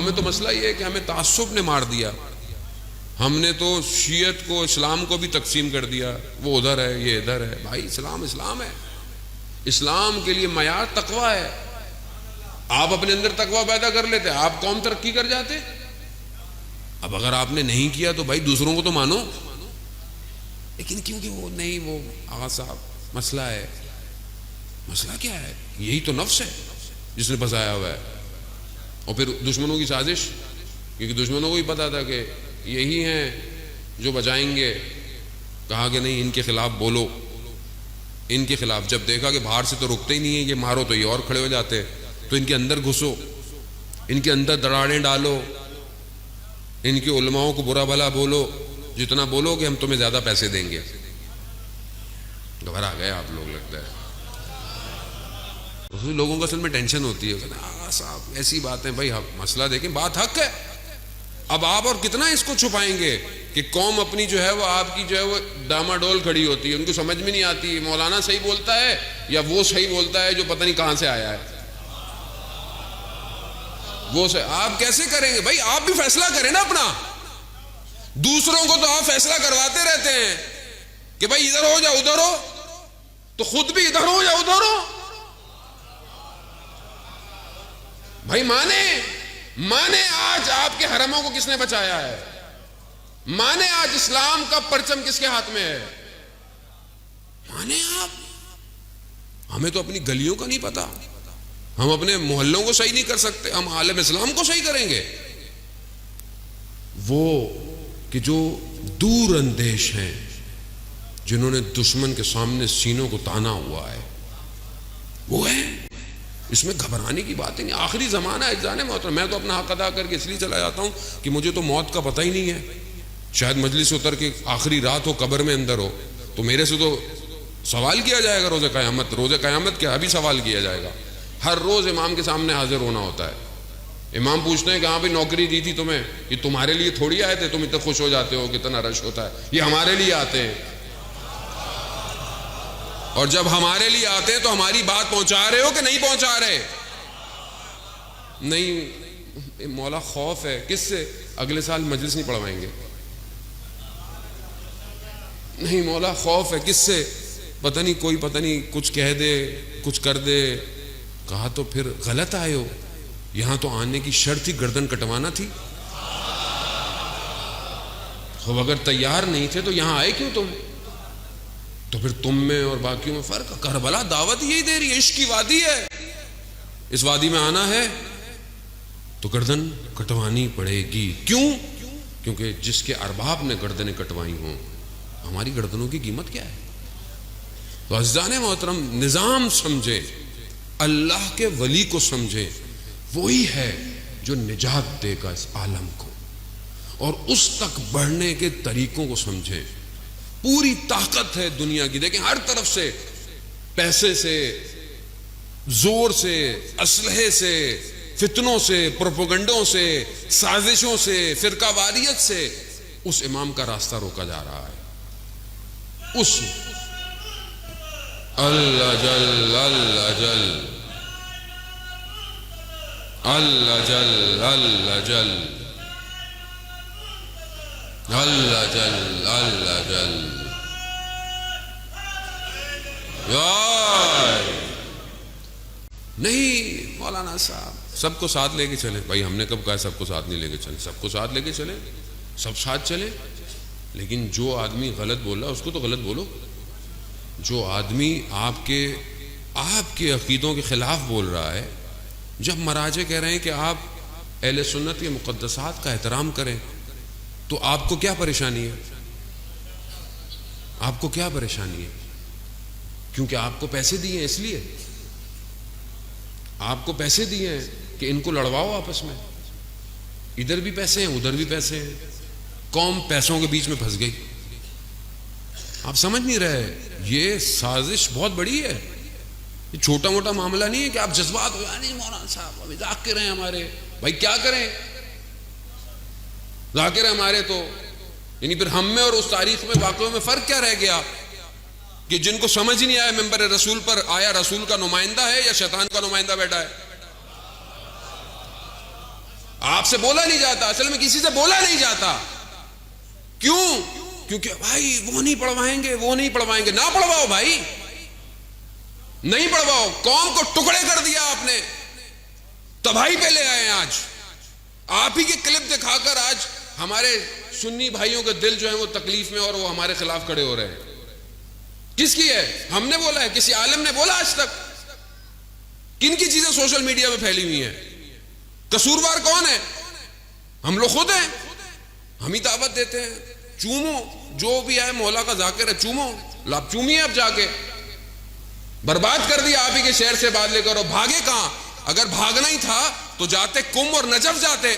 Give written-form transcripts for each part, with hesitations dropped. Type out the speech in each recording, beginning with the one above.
ہمیں تو مسئلہ یہ ہے کہ ہمیں تعصب نے مار دیا. ہم نے تو شیعت کو اسلام کو بھی تقسیم کر دیا, وہ ادھر ہے یہ ادھر ہے. بھائی اسلام اسلام ہے. اسلام کے لیے معیار تقویٰ ہے. آپ اپنے اندر تقویٰ پیدا کر لیتے, آپ قوم ترقی کر جاتے. اب اگر آپ نے نہیں کیا تو بھائی دوسروں کو تو مانو, لیکن کیونکہ وہ نہیں, وہ آغا صاحب مسئلہ ہے. مسئلہ کیا ہے؟ یہی تو نفس ہے جس نے پھنسایا ہوا ہے. اور پھر دشمنوں کی سازش, کیونکہ دشمنوں کو بھی پتا تھا کہ یہی ہیں جو بچائیں گے. کہا کہ نہیں ان کے خلاف بولو, ان کے خلاف. جب دیکھا کہ باہر سے تو رکتے ہی نہیں ہیں, یہ مارو تو یہ اور کھڑے ہو جاتے, تو ان کے اندر گھسو, ان کے اندر دراڑیں ڈالو, ان کے علماؤں کو برا بھلا بولو, جتنا بولو کہ ہم تمہیں زیادہ پیسے دیں گے. گھبرا گئے آپ لوگ لگتا ہے. لوگوں کو اصل میں ٹینشن ہوتی ہے, آغا صاحب ایسی باتیں. بھائی مسئلہ دیکھیں, بات حق ہے. اب آپ اور کتنا اس کو چھپائیں گے کہ قوم اپنی جو ہے وہ آپ کی جو ہے وہ ڈاما ڈول کھڑی ہوتی ہے, ان کو سمجھ میں نہیں آتی مولانا صحیح بولتا ہے یا وہ صحیح بولتا ہے جو پتہ نہیں کہاں سے آیا ہے. وہ سے آپ کیسے کریں گے بھائی؟ آپ بھی فیصلہ کریں نا اپنا. دوسروں کو تو آپ فیصلہ کرواتے رہتے ہیں کہ بھائی ادھر ہو یا ادھر ہو, تو خود بھی ادھر ہو یا ادھر ہو. بھائی مانے آج آپ کے حرموں کو کس نے بچایا ہے؟ مانے آج اسلام کا پرچم کس کے ہاتھ میں ہے؟ مانے آپ. ہمیں تو اپنی گلیوں کا نہیں پتا, ہم اپنے محلوں کو صحیح نہیں کر سکتے, ہم عالم اسلام کو صحیح کریں گے. وہ کہ جو دور اندیش ہیں, جنہوں نے دشمن کے سامنے سینوں کو تانا ہوا ہے, وہ ہیں. اس میں گھبرانے کی بات ہی نہیں. آخری زمانہ ہے جانے محترم. میں تو اپنا حق ادا کر کے اس لیے چلا جاتا ہوں کہ مجھے تو موت کا پتہ ہی نہیں ہے. شاید مجلس سے اتر کے آخری رات ہو, قبر میں اندر ہو, تو میرے سے تو سوال کیا جائے گا روز قیامت. روز قیامت کیا ابھی سوال کیا جائے گا. ہر روز امام کے سامنے حاضر ہونا ہوتا ہے. امام پوچھتے ہیں کہ ہاں بھی نوکری دی تھی تمہیں, یہ تمہارے لیے تھوڑی آئے تھے, تم اتنا خوش ہو جاتے ہو کتنا رش ہوتا ہے. یہ ہمارے لیے آتے ہیں, اور جب ہمارے لیے آتے ہیں تو ہماری بات پہنچا رہے ہو کہ نہیں پہنچا رہے؟ نہیں. مولا خوف ہے کس سے؟ اگلے سال مجلس نہیں پڑھوائیں گے. نہیں مولا خوف ہے کس سے؟ پتہ نہیں کچھ کہہ دے, کچھ کر دے. کہا تو پھر غلط آئے ہو. یہاں تو آنے کی شرط ہی گردن کٹوانا تھی. خب اگر تیار نہیں تھے تو یہاں آئے کیوں تم؟ تو پھر تم میں اور باقیوں میں فرق. کربلا دعوت یہی دے رہی ہے, عشق کی وادی ہے. اس وادی میں آنا ہے تو گردن کٹوانی پڑے گی. کیوں؟ کیونکہ جس کے ارباب نے گردنیں کٹوائی ہوں, ہماری گردنوں کی قیمت کیا ہے؟ تو عزیزان محترم, نظام سمجھے, اللہ کے ولی کو سمجھے, وہی ہے جو نجات دے گا اس عالم کو, اور اس تک بڑھنے کے طریقوں کو سمجھے. پوری طاقت ہے دنیا کی, دیکھیں ہر طرف سے, پیسے سے, زور سے, اسلحے سے, فتنوں سے, پروپیگنڈوں سے, سازشوں سے, فرقہ واریت سے اس امام کا راستہ روکا جا رہا ہے. اس اللہ جل اللہ جل اللہ جل اللہ جل اللہ جل اللہ جل نہیں. مولانا صاحب سب کو ساتھ لے کے چلے. بھائی ہم نے کب کہا سب کو ساتھ نہیں لے کے چلے؟ سب کو ساتھ لے کے چلے, سب ساتھ چلے. لیکن جو آدمی غلط بول رہا ہے اس کو تو غلط بولو. جو آدمی آپ کے عقیدوں کے خلاف بول رہا ہے, جب مراجع کہہ رہے ہیں کہ آپ اہل سنت کے مقدسات کا احترام کریں, تو آپ کو کیا پریشانی ہے؟ آپ کو کیا پریشانی ہے؟ کیونکہ آپ کو پیسے دیے ہیں, اس لیے آپ کو پیسے دیے ہیں کہ ان کو لڑواؤ آپس میں. ادھر بھی پیسے ہیں, ادھر بھی پیسے ہیں. قوم پیسوں کے بیچ میں پھنس گئی. آپ سمجھ نہیں رہے, یہ سازش بہت بڑی ہے. یہ چھوٹا موٹا معاملہ نہیں ہے کہ آپ جذبات ہو جائیں. نہیں مولانا صاحب ابھی ذاکر ہیں ہمارے. بھائی کیا کریں, ذاکر ہمارے تو یعنی پھر ہم میں اور اس تاریخ میں واقعوں میں فرق کیا رہ گیا کہ جن کو سمجھ ہی نہیں آیا ممبر رسول پر آیا رسول کا نمائندہ ہے یا شیطان کا نمائندہ بیٹھا ہے. آپ سے بولا نہیں جاتا، اصل میں کسی سے بولا نہیں جاتا. کیوں؟ کیونکہ بھائی وہ نہیں پڑھوائیں گے، وہ نہیں پڑھوائیں گے. نہ پڑھواؤ بھائی، نہیں پڑھواؤ. قوم کو ٹکڑے کر دیا آپ نے، تباہی پہ لے آئے. آج آپ ہی کے کلپ دکھا کر آج ہمارے سنی بھائیوں کے دل جو ہیں وہ تکلیف میں، اور وہ ہمارے خلاف کھڑے ہو رہے ہیں. کس کی ہے؟ ہم نے بولا ہے؟ کسی عالم نے بولا آج تک؟ کن کی چیزیں سوشل میڈیا میں پھیلی ہوئی ہیں؟ قصوروار کون ہے؟ ہم لوگ خود ہیں. ہم ہی دعوت دیتے ہیں. چومو، جو بھی آئے مولا کا ذاکر ہے، چومو. آپ چومیے. اب جا کے برباد کر دیا آپ ہی کے شہر سے بات لے کر. اور بھاگے کہاں؟ اگر بھاگنا ہی تھا تو جاتے کم اور نجف جاتے.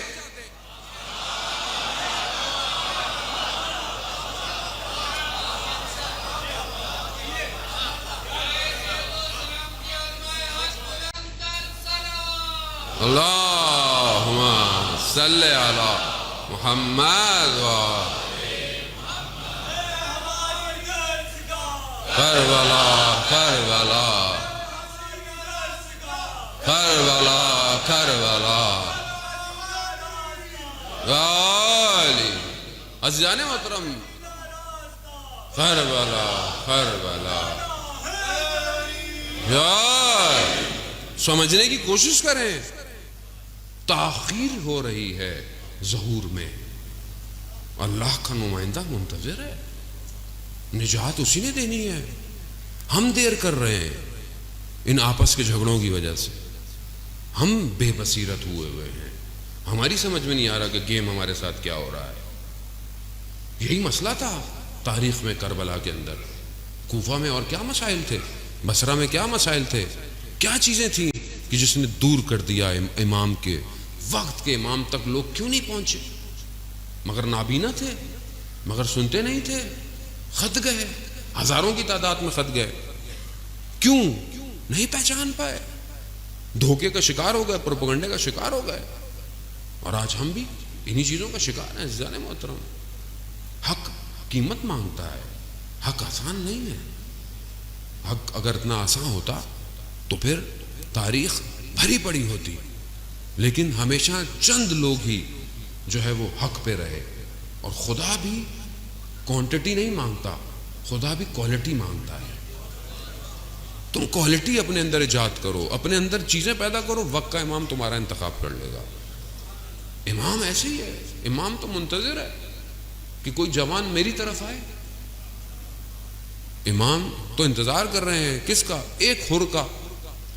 اللہم صلی علی محمد کربلا کربلا کربلا کربلا. عزیزان محترم، کربلا کربلا. سمجھنے کی کوشش کریں. تاخیر ہو رہی ہے ظہور میں. اللہ کا نمائندہ منتظر ہے، نجات اسی نے دینی ہے. ہم دیر کر رہے ہیں ان آپس کے جھگڑوں کی وجہ سے. ہم بے بصیرت ہوئے ہیں. ہماری سمجھ میں نہیں آ رہا کہ گیم ہمارے ساتھ کیا ہو رہا ہے. یہی مسئلہ تھا تاریخ میں کربلا کے اندر. کوفہ میں اور کیا مسائل تھے، بصرہ میں کیا مسائل تھے، کیا چیزیں تھیں کہ جس نے دور کر دیا امام کے وقت کے امام تک لوگ کیوں نہیں پہنچے؟ مگر نابینا تھے، مگر سنتے نہیں تھے. خط گئے، ہزاروں کی تعداد میں خط گئے. کیوں نہیں پہچان پائے؟ دھوکے کا شکار ہو گئے، پروپیگنڈے کا شکار ہو گئے. اور آج ہم بھی انہی چیزوں کا شکار ہیں. عزیزان محترم، حق قیمت مانگتا ہے. حق آسان نہیں ہے. حق اگر اتنا آسان ہوتا تو پھر تاریخ بھری پڑی ہوتی. لیکن ہمیشہ چند لوگ ہی جو ہے وہ حق پہ رہے. اور خدا بھی کوانٹٹی نہیں مانگتا، خدا بھی کوالٹی مانگتا ہے. تم کوالٹی اپنے اندر ایجاد کرو، اپنے اندر چیزیں پیدا کرو، وقت کا امام تمہارا انتخاب کر لے گا. امام ایسے ہی ہے. امام تو منتظر ہے کہ کوئی جوان میری طرف آئے. امام تو انتظار کر رہے ہیں کس کا؟ ایک حر کا،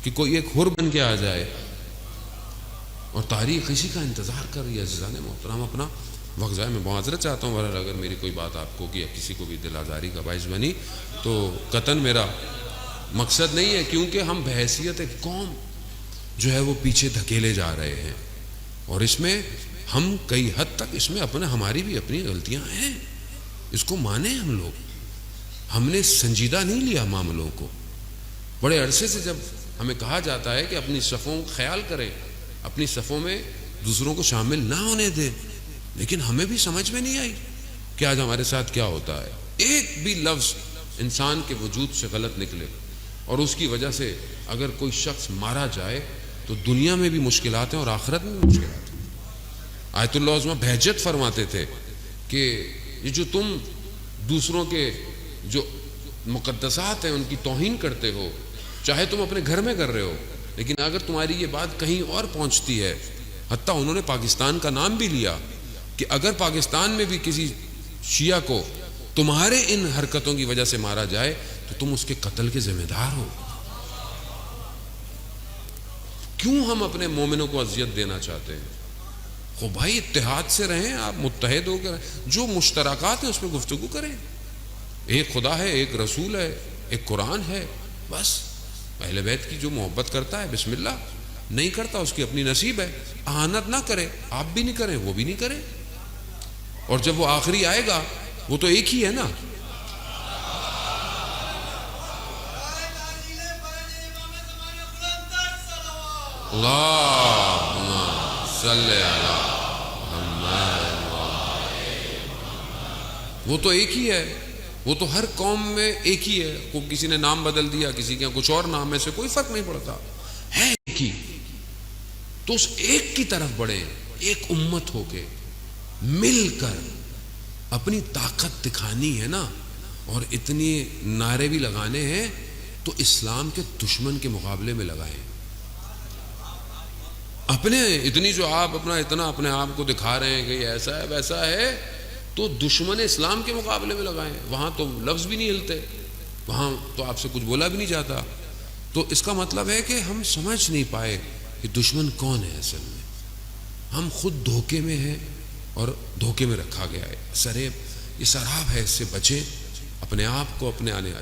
کہ کوئی ایک حر بن کے آ جائے. اور تاریخ اسی کا انتظار کر رہی ہے. عزیزان محترم، اپنا وقت ضائع، میں معذرت چاہتا ہوں بہرحال اگر میری کوئی بات آپ کو یا کسی کو بھی دل آزاری کا باعث بنی تو قطعاً میرا مقصد نہیں ہے. کیونکہ ہم بحیثیت ایک قوم جو ہے وہ پیچھے دھکیلے جا رہے ہیں. اور اس میں ہم کئی حد تک اس میں ہماری بھی اپنی غلطیاں ہیں. اس کو مانیں. ہم لوگ ہم نے سنجیدہ نہیں لیا معاملوں کو. بڑے عرصے سے جب ہمیں کہا جاتا ہے کہ اپنی صفوں خیال کریں، اپنی صفوں میں دوسروں کو شامل نہ ہونے دیں، لیکن ہمیں بھی سمجھ میں نہیں آئی کہ آج ہمارے ساتھ کیا ہوتا ہے. ایک بھی لفظ انسان کے وجود سے غلط نکلے اور اس کی وجہ سے اگر کوئی شخص مارا جائے تو دنیا میں بھی مشکلات ہیں اور آخرت میں بھی مشکلات ہیں. آیت اللہ عظمہ بہجت فرماتے تھے کہ یہ جو تم دوسروں کے جو مقدسات ہیں ان کی توہین کرتے ہو، چاہے تم اپنے گھر میں کر رہے ہو، لیکن اگر تمہاری یہ بات کہیں اور پہنچتی ہے، حتیٰ انہوں نے پاکستان کا نام بھی لیا کہ اگر پاکستان میں بھی کسی شیعہ کو تمہارے ان حرکتوں کی وجہ سے مارا جائے تو تم اس کے قتل کے ذمہ دار ہو. کیوں ہم اپنے مومنوں کو اذیت دینا چاہتے ہیں؟ خو بھائی اتحاد سے رہیں، آپ متحد ہو کر جو مشترکات ہیں اس میں گفتگو کریں. ایک خدا ہے، ایک رسول ہے، ایک قرآن ہے. بس اہل بیت کی جو محبت کرتا ہے بسم اللہ، نہیں کرتا اس کی اپنی نصیب ہے. اہانت نہ کرے، آپ بھی نہیں کریں، وہ بھی نہیں کرے. اور جب وہ آخری آئے گا وہ تو ایک ہی ہے نا. اللہم صلی علی محمد. وہ تو ایک ہی ہے. وہ تو ہر قوم میں ایک ہی ہے. کو کسی نے نام بدل دیا، کسی کے کچھ اور نام، میں سے کوئی فرق نہیں پڑتا، ہے ایک ہی. تو اس ایک کی طرف بڑھیں. ایک امت ہو کے مل کر اپنی طاقت دکھانی ہے نا، اور اتنی نعرے بھی لگانے ہیں، تو اسلام کے دشمن کے مقابلے میں لگائیں۔ اپنے اتنی جو آپ اتنا اپنے آپ کو دکھا رہے ہیں کہ یہ ایسا ہے ویسا ہے، تو دشمن اسلام کے مقابلے میں لگائیں۔ وہاں تو لفظ بھی نہیں ہلتے، وہاں تو آپ سے کچھ بولا بھی نہیں جاتا۔ تو اس کا مطلب ہے کہ ہم سمجھ نہیں پائے کہ دشمن کون ہے اصل میں۔ ہم خود دھوکے میں ہیں اور دھوکے میں رکھا گیا ہے۔ یہ سراب ہے، اس سے بچیں، اپنے آپ کو اپنے آنے